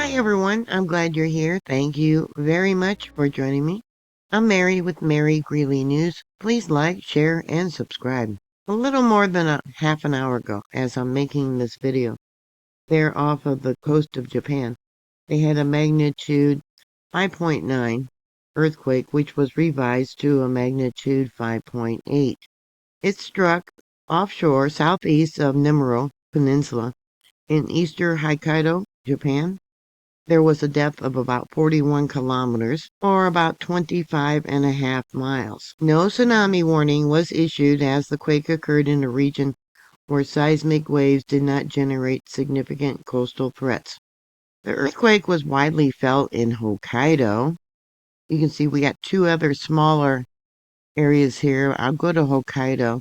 Hi everyone, I'm glad you're here. Thank you very much for joining me. I'm Mary with Mary Greeley News. Please like, share, and subscribe. A little more than a half an hour ago, as I'm making this video, they're off of the coast of Japan. They had a magnitude 5.9 earthquake, which was revised to a magnitude 5.8. It struck offshore southeast of Nemuro Peninsula in eastern Hokkaido, Japan. There was a depth of about 41 kilometers, or about 25.5 miles. No tsunami warning was issued as the quake occurred in a region where seismic waves did not generate significant coastal threats. The earthquake was widely felt in Hokkaido. You can see we got two other smaller areas here. I'll go to Hokkaido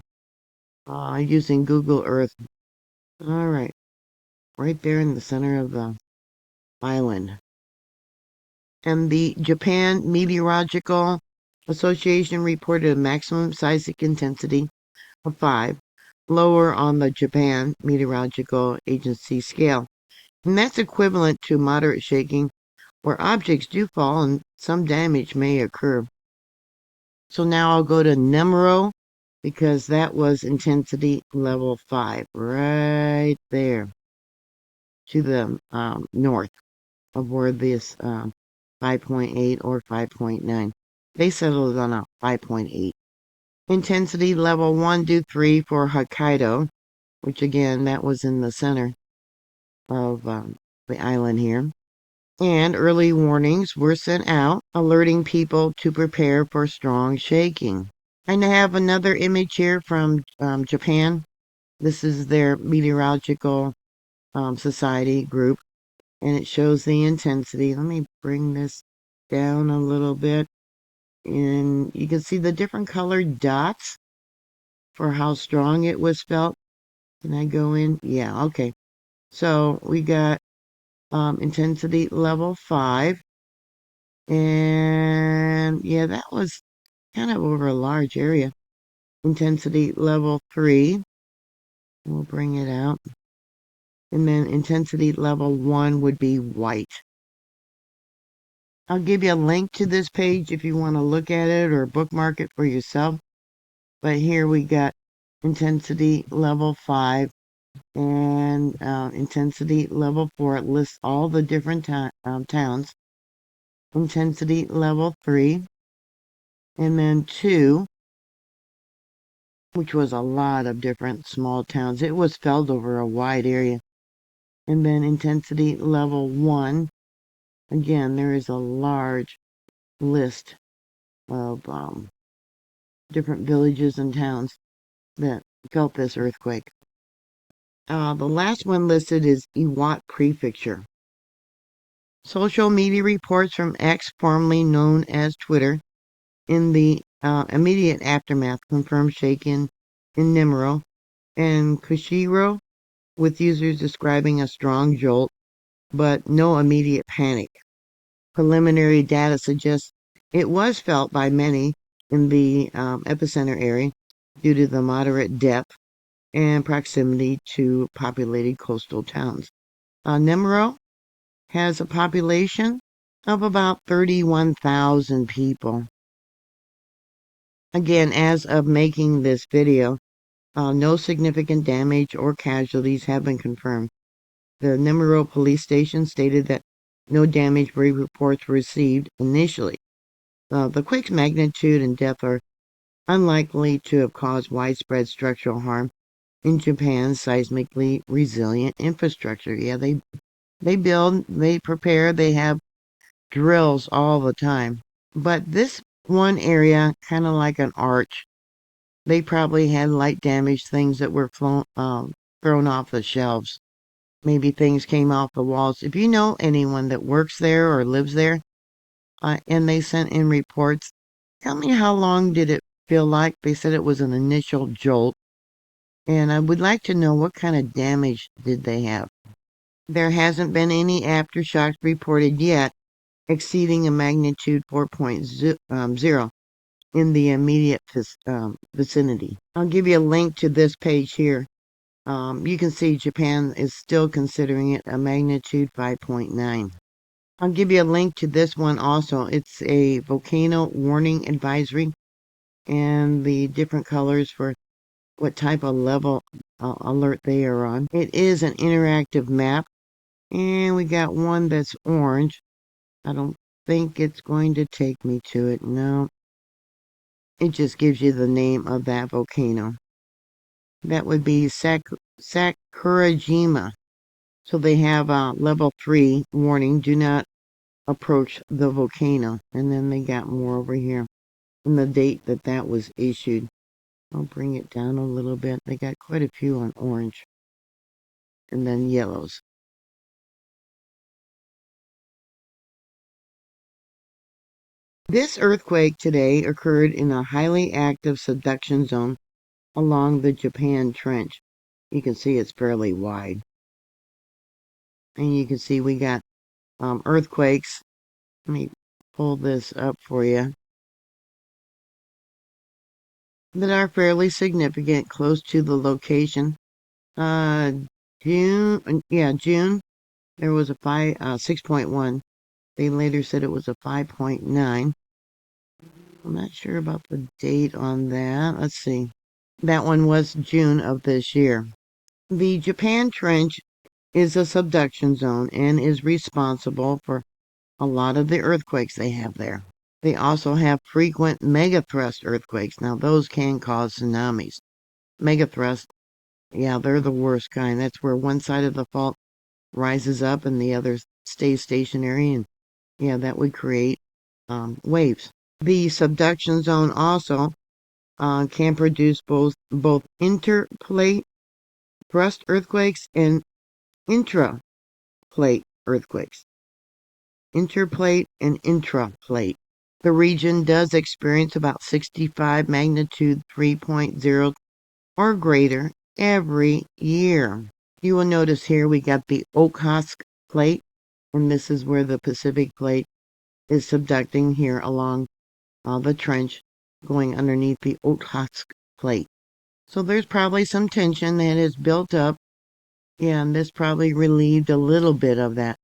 using Google Earth. All right, right there in the center of the island. And the Japan Meteorological Association reported a maximum seismic intensity of 5, lower on the Japan Meteorological Agency scale. And that's equivalent to moderate shaking, where objects do fall and some damage may occur. So now I'll go to Nemuro, because that was intensity level 5, right there to the north of where this 5.8 or 5.9. They settled on a 5.8. Intensity level 1 to 3 for Hokkaido, which again, that was in the center of the island here. And early warnings were sent out, alerting people to prepare for strong shaking. I have another image here from Japan. This is their meteorological society group, and it shows the intensity. Let me bring this down a little bit, and you can see the different colored dots for how strong it was felt. Can I go in? Yeah, okay. So we got intensity level 5, and yeah, that was kind of over a large area. Intensity level 3, we'll bring it out. And then intensity level 1 would be white. I'll give you a link to this page if you want to look at it or bookmark it for yourself. But here we got intensity level 5 and intensity level 4. It lists all the different towns. Intensity level 3, and then 2, which was a lot of different small towns. It was felt over a wide area. And then intensity level 1. Again, there is a large list of different villages and towns that felt this earthquake. The last one listed is Iwate Prefecture. Social media reports from X, formerly known as Twitter, in the immediate aftermath confirmed shaking in Nemuro and Kushiro, with users describing a strong jolt, but no immediate panic. Preliminary data suggests it was felt by many in the epicenter area due to the moderate depth and proximity to populated coastal towns. Nemuro has a population of about 31,000 people. Again, as of making this video, no significant damage or casualties have been confirmed. The Nemuro police station stated that no damage reports were received initially. The quake's magnitude and depth are unlikely to have caused widespread structural harm in Japan's seismically resilient infrastructure. Yeah, they build, they prepare, they have drills all the time. But this one area, kind of like an arch, they probably had light damage, things that were thrown off the shelves. Maybe things came off the walls. If you know anyone that works there or lives there, and they sent in reports, tell me how long did it feel like? They said it was an initial jolt. And I would like to know what kind of damage did they have. There hasn't been any aftershocks reported yet exceeding a magnitude 4.0 in the immediate vicinity. I'll give you a link to this page here. You can see Japan is still considering it a magnitude 5.9. I'll give you a link to this one also. It's a volcano warning advisory and the different colors for what type of level alert they are on. It is an interactive map, and we got one that's orange. I don't think it's going to take me to it. No, it just gives you the name of that volcano. That would be Sakurajima. So they have level 3 warning, do not approach the volcano. And then they got more over here and the date that that was issued. I'll bring it down a little bit. They got quite a few on orange and then yellows. This earthquake today occurred in a highly active subduction zone along the Japan Trench. You can see it's fairly wide. And you can see we got earthquakes. Let me pull this up for you. That are fairly significant close to the location. June, there was a 6.1. They later said it was a 5.9. I'm not sure about the date on that. Let's see. That one was June of this year. The Japan Trench is a subduction zone and is responsible for a lot of the earthquakes they have there. They also have frequent megathrust earthquakes. Now, those can cause tsunamis. Megathrust, yeah, they're the worst kind. That's where one side of the fault rises up and the other stays stationary. And yeah, that would create waves. The subduction zone also can produce both interplate thrust earthquakes and intraplate earthquakes. Interplate and intraplate. The region does experience about 65 magnitude 3.0 or greater every year. You will notice here we got the Okhotsk plate, and this is where the Pacific plate is subducting here along the trench going underneath the Okhotsk plate. So there's probably some tension that is built up. Yeah, and this probably relieved a little bit of that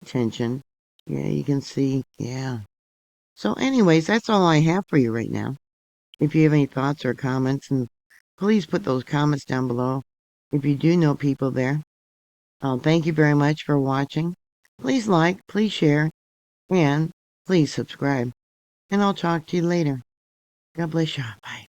tension. Yeah, you can see. Yeah. So anyways, that's all I have for you right now. If you have any thoughts or comments, and please put those comments down below. If you do know people there, thank you very much for watching. Please like, please share, and please subscribe. And I'll talk to you later. God bless you. Bye.